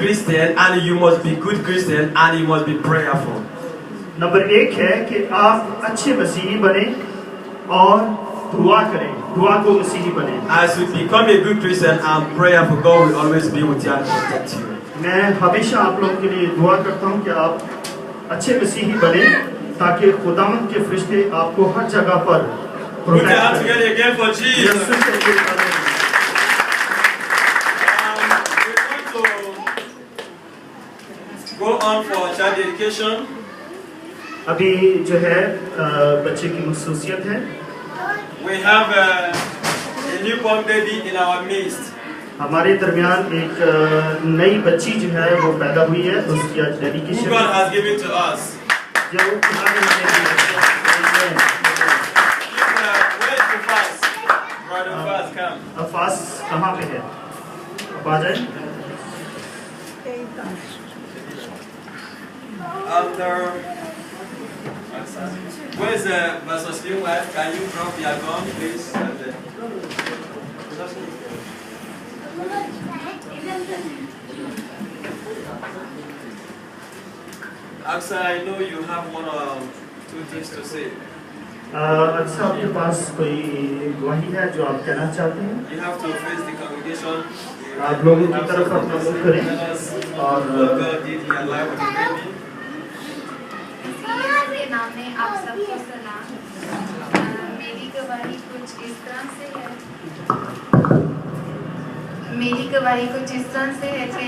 Christian, and you must be good Christian, and you must be prayerful. Number 1 है कि आप अच्छे मसीही बने और दुआ करें, दुआ को मसीही बने. As you become a good Christian and prayerful, God will always be with you and protect you. मैं हमेशा आप लोगों के लिए दुआ करता हूं कि आप अच्छे मसीही बने ताकि खुदावंद के फरिश्ते आपको हर जगह पर Put your hands together again for Jesus. We're going to go on for child dedication. अभी जो है बच्चे की मखसूसियत है. We have a newborn baby in our midst. हमारे दरमियान एक नई बच्ची जो है वो पैदा हुई है, उसकी आज dedication. Who God has given to us. जो खुदा ने हमें दी है. Where is the fast? Brother Fast, come. अफास कहाँ पे है? अब आ जाए. Where is Pastor Steve's wife? Can you drop your gun, please? Aksa, I know you have one or two things to say. अच्छा, आपके पास कोई गवाही है जो आप कहना चाहते हैं? You have to face the congregation. आप लोगों की तरफ अपना मुख करें और God did in your life with the baby. के नाम में आप सबको सलाम. मेरी गवाही कुछ इस तरह से है. मेरी गवाही कुछ इस तरह से है कि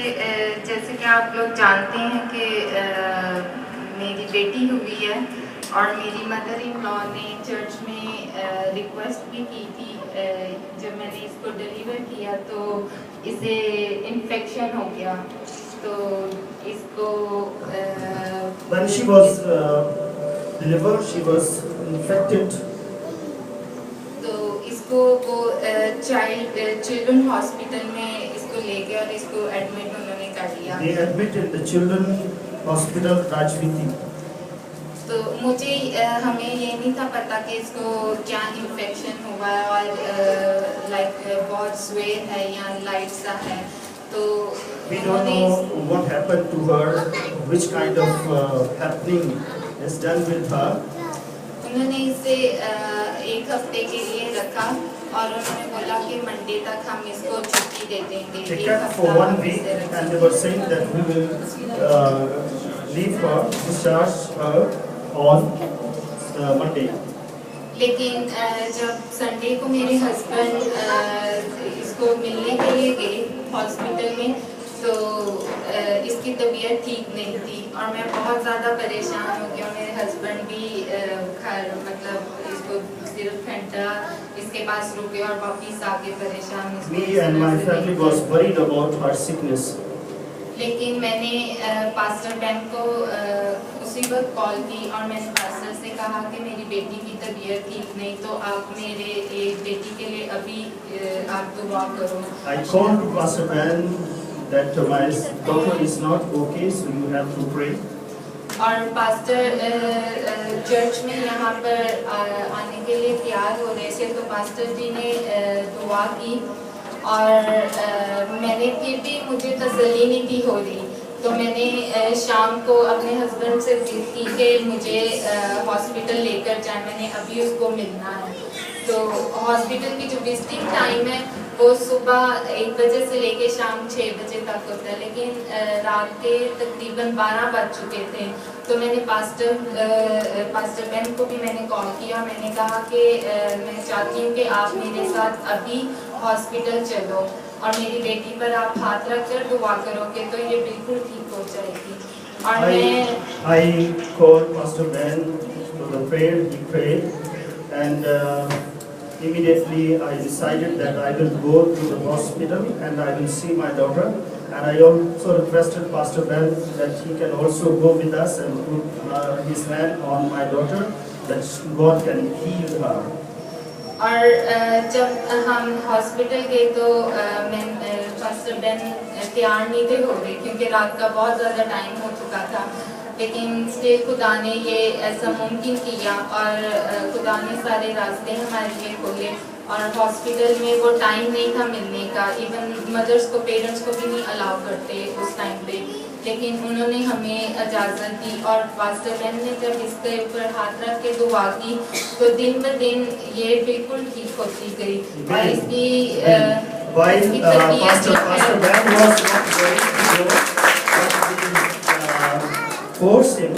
जैसे कि आप लोग जानते हैं कि मेरी बेटी हुई है और मेरी मदर इन लॉ ने चर्च में रिक्वेस्ट भी की थी. जब मैंने इसको डिलीवर किया तो इसे इन्फेक्शन हो गया, तो इसको when she was delivered, she was infected. तो इसको वो चिल्ड्रन हॉस्पिटल में इसको ले गए और इसको एडमिट उन्होंने कर लिया. They admitted the children hospital Rajviti. तो मुझे हमें ये नहीं था पता कि इसको क्या इन्फेक्शन हुआ है और लाइक बहुत स्वेट है या लाइट सा है. तो We don't know what happened to her, which kind of happening is done with her. उन्होंने इसे एक हफ्ते के लिए रखा और उन्होंने बोला कि मंडे तक हम इसको छुट्टी दे देंगे. They kept for 1 week and they were saying that we will leave her, discharge her on Monday. लेकिन जब संडे को मेरे हस्बैंड इसको मिलने के लिए गए हॉस्पिटल में तो इसकी तबीयत ठीक नहीं थी और मैं बहुत ज़्यादा परेशान हो गया. मेरे हस्बैंड भी मतलब इसको सिर्फ घंटा इसके पास रुके और वापस आके परेशान. Me and my family was worried about her sickness. लेकिन मैंने पास्टर बैन को उसी वक्त कॉल की और मैंने पास्टर से कहा कि मेरी बेटी की तबीयत ठीक नहीं, तो आप मेरे बेटी के लिए अभी आप दुआ करो. I called Pastor Ben that my daughter is not okay, so you have to pray. और पास्टर चर्च में यहाँ पर आने के लिए तैयार हो रहे थे, तो पास्टर जी ने दुआ की और मैंने फिर भी मुझे तसल्ली नहीं थी हो रही. तो मैंने शाम को अपने हस्बैंड से जिद की कि मुझे हॉस्पिटल लेकर जाए, मैंने अभी उसको मिलना है. तो हॉस्पिटल की जो विजिटिंग टाइम है वो सुबह 1 बजे से लेके शाम 6 बजे तक होता है, लेकिन रात के तकरीबन 12 बज चुके थे. तो मैंने पास्टर बेन को भी मैंने कॉल किया. मैंने कहा कि मैं चाहती हूँ कि आप मेरे साथ अभी हॉस्पिटल चलो और मेरी बेटी पर आप हाथ रखकर दुआ करोगे तो ये बिल्कुल ठीक हो जाएगी. और I called Pastor Ben to the prayer. He prayed, and immediately I decided that I will go to the hospital and I will see my daughter. And I also requested Pastor Ben that he can also go with us and put his hand on my daughter, that God can heal her. और जब हम hospital गए तो मैं pastor Ben तैयार नहीं थे हो रहे क्योंकि रात का बहुत ज़्यादा टाइम हो चुका था. लेकिन स्टिल खुदा ने ये ऐसा मुमकिन किया और खुदा ने सारे रास्ते हमारे लिए खोले और हॉस्पिटल में वो टाइम नहीं था मिलने का, इवन मदर्स को पेरेंट्स को भी नहीं अलाउ करते उस टाइम पे, लेकिन उन्होंने हमें इजाज़त दी। और पास्टर बेन ने जब इसके ऊपर हाथ रख के दुआ की तो दिन ब दिन ये बिल्कुल ठीक होती गई। और इसकी Pastor Ben was not ready to go, but we forced him,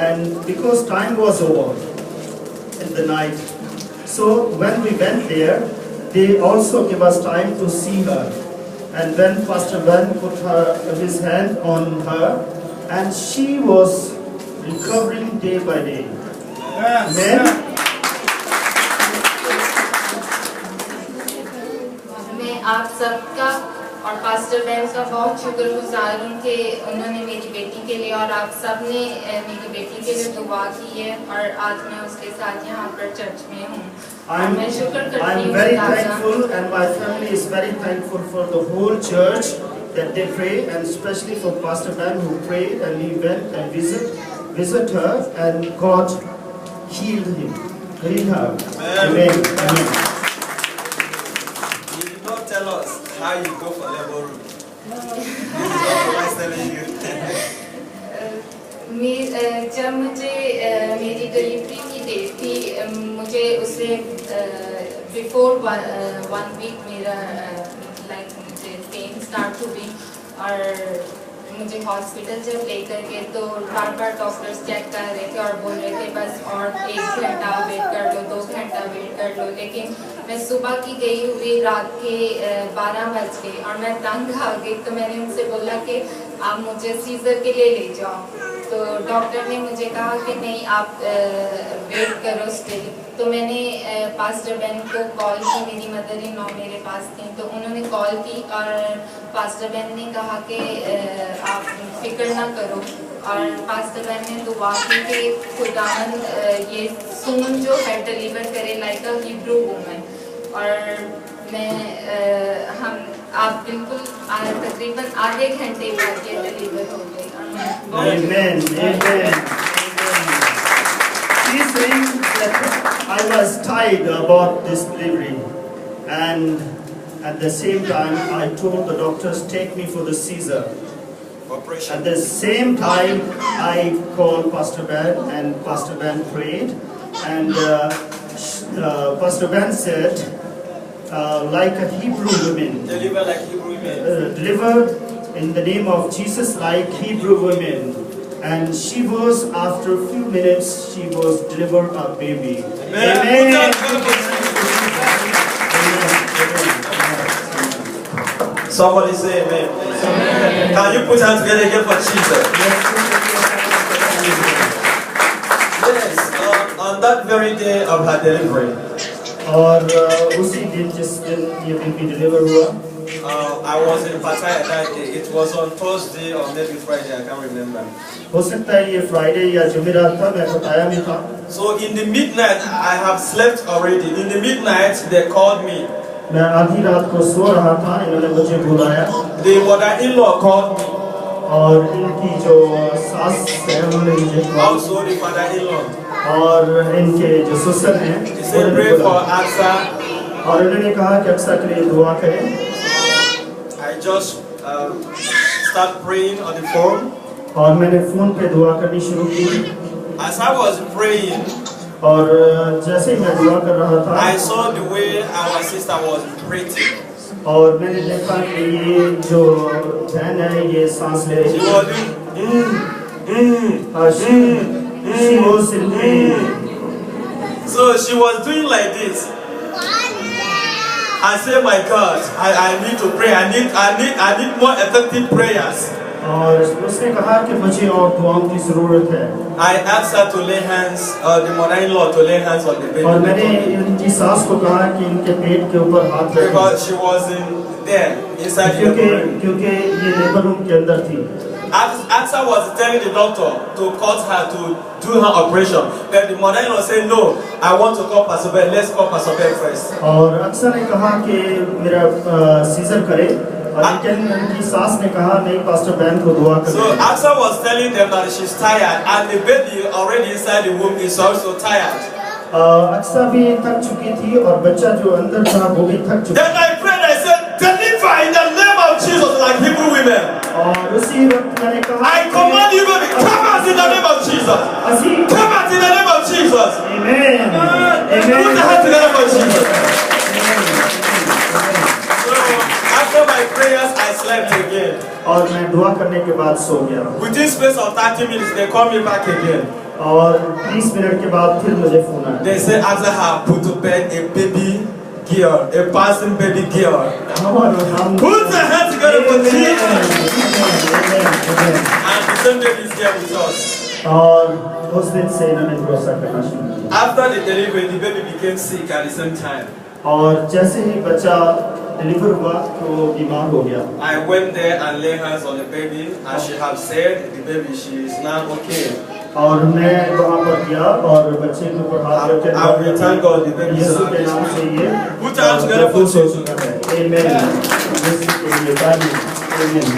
and because time was over in the night, so when we went there, they also gave us time to see her. And when Pastor Ben put his hand on her, and she was recovering day by day. Amen. मैं आप सबका और pastor Ben का बहुत शुक्रगुजार हूँ कि उन्होंने मेरी बेटी के लिए और आप सब ने मेरी बेटी के लिए दुआ की है, और आज मैं उसके साथ यहाँ पर चर्च में हूँ। I'm very thankful, and my family is very thankful for the whole church that they pray, and especially for Pastor Ben who prayed and he went and visit her, and God healed her. Amen. Amen. You did not tell us how you go for labor room. This is telling you. जब मुझे मेरी delivery की date थी, मुझे उससे before 1 week मेरा मुझे pain start हुई, और मुझे हॉस्पिटल जब लेकर गए तो बार बार डॉक्टर्स चेक कर रहे थे और बोल रहे थे बस और 1 घंटा वेट कर लो, 2 घंटा वेट कर लो। लेकिन मैं सुबह की गई हुई रात के 12 बज गए और मैं तंग आ गई, तो मैंने उनसे बोला कि आप मुझे सीजर के लिए ले जाओ। तो डॉक्टर ने मुझे कहा कि नहीं, आप वेट करो स्टिल। तो मैंने पास्टर बेन को कॉल की, मेरी मदर इन लॉ मेरे पास थी, तो उन्होंने कॉल की और पास्टर बेन ने कहा कि आप फिक्र ना करो, और पास्टर बेन ने दुआ की कि खुदावन ये सून जो है डिलीवर करे लाइक अ हिब्रू वुमन। और मैं आप बिल्कुल तकरीबन आधे घंटे बाद ये डिलीवर हो गई। Amen. Amen. She's saying that I was tired about this delivery, and at the same time I told the doctors take me for the Caesar. At the same time I called Pastor Ben, and Pastor Ben prayed, and Pastor Ben said like a Hebrew woman, Deliver like Hebrew women. Delivered in the name of Jesus like Hebrew women, and she was, after a few minutes, she was delivered a baby. Amen. Amen. Somebody say amen. Amen. Can you put hands together again for Jesus? Yes, on that very day of her delivery, और उसी दिन जिस दिन ये baby deliver हुआ, I was in Pattaya that day. It was on Thursday or maybe Friday, I can't remember. हो सकता है ये फ्राइडे या जुमेरात था, मैं पताया में था। So in the midnight, I have slept already. In the midnight, they called me. मैं आधी रात को सो रहा था, इन्होंने मुझे बुलाया। The mother-in-law called me. और इनकी जो सास है उन्होंने मुझे कॉल, Also the father-in-law. और इनके जो ससुर हैं He said pray for Aksa. और उन्होंने कहा कि अक्सा के लिए दुआ करें। I just start praying on the phone. और मैंने फोन पे दुआ करनी शुरू की, As I was praying, और जैसे ही मैं दुआ कर रहा था, I saw the way our sister was breathing. और मैंने देखा कि ये जो बहन है ये सांस ले रही She है। was doing, She was in pain. So she was doing like this. I said, my God, I need to pray. I need more effective prayers. और उसने कहा कि मुझे और दुआओं की जरूरत है। I asked her to lay hands, the mother-in-law to lay hands on the और मैंने baby. इनकी सास को कहा कि इनके पेट के ऊपर हाथ रखें, Because she was there, inside the room. क्योंकि ये लेबर रूम के अंदर थी। Aksa was telling the doctor to cut her to do her operation. But the mother-in-law said, no, I want to call Pastor Ben. Let's call Pastor Ben first. और अक्सर ने कहा कि मेरा सीजर करे, लेकिन उनकी सास ने कहा नहीं, पास्टर बैन को दुआ करें। So Aksa was telling them that she's tired, and the baby already inside the womb is also tired. Aqsa भी थक चुकी थी और बच्चा जो अंदर था वो भी थक चुका। Then I prayed, I said, deliver in the name of Jesus, like Hebrew women. और उसी वक्त मैंने कहा, I command you, baby, come out in the name of Jesus. Come out in the name of Jesus. Amen. Put the hand together for Jesus. So after my prayers, I slept again. और मैं दुआ करने के बाद सो गया। Within space of 30 minutes, they call me back again. और 30 minute के बाद फिर मुझे फोन आया। They say after her put to bed a baby girl, a passing baby girl. Put the hand together for Jesus. And the same baby is here with us. और उस दिन से इन्होंने भरोसा करना शुरू किया। After the delivery, the baby became sick at the same time. और जैसे ही बच्चा डिलीवर हुआ तो वो बीमार हो गया। I went there and laid hands on the baby, and she had said, the baby, she is now okay. और मैं वहाँ पर गया और बच्चे के ऊपर हाथ रख के thank God the baby is यीशु के नाम से ये put hands together for Jesus. Amen. यीशु के लिए ताली। Amen.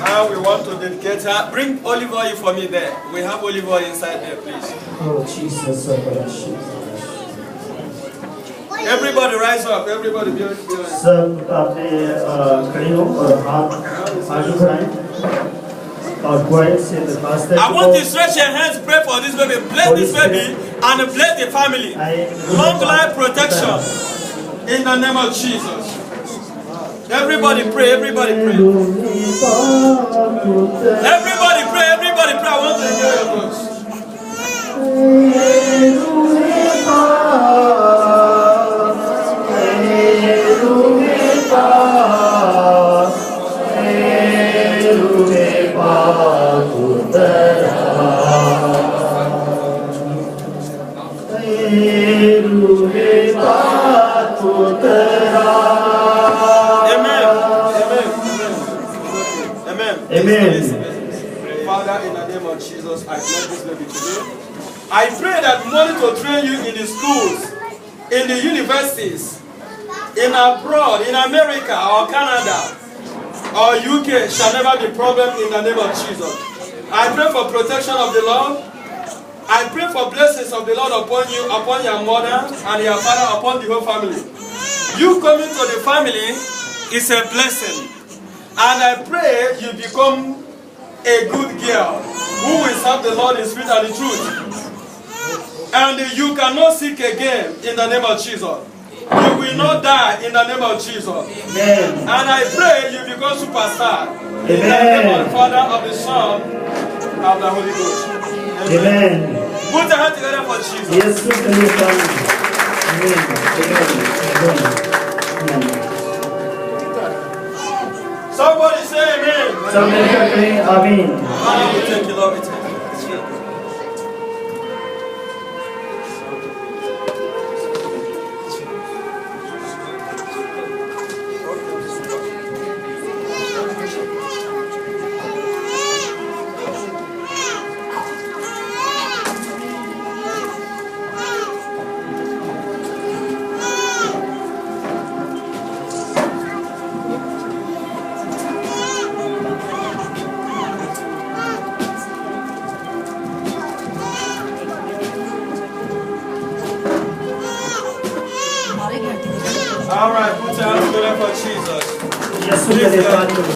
Now we want to dedicate her. Bring olive oil for me there. We have olive oil inside there, please. Oh Jesus, so bless you. Everybody rise up. Everybody be on. सब आपने खड़े हो और हाथ आगे बढ़ाएं और quiet से दरखास्त है। I want you to stretch your hands, pray for this baby. Bless this baby and bless the family. Long life protection in the name of Jesus. Everybody pray. Everybody pray. Everybody pray. Everybody pray. I want to hear your voice. Amen. Father, in the name of Jesus, I bless this baby today. I pray that money to train you in the schools, in the universities, in abroad, in America or Canada or UK shall never be a problem in the name of Jesus. I pray for protection of the Lord. I pray for blessings of the Lord upon you, upon your mother and your father, upon the whole family. You coming to the family is a blessing. And I pray you become a good girl who will serve the Lord in spirit and in truth. And you cannot seek again in the name of Jesus. You will not die in the name of Jesus. Amen. And I pray you become superstar. Amen. In the name of the Father, of the Son, of the Holy Ghost. Amen. Put your hand together for Jesus. Yes, Amen. Somebody say amen. Amen. Father, we thank you, Lord. We thank you. All right, put your hands together for Jesus. Yes,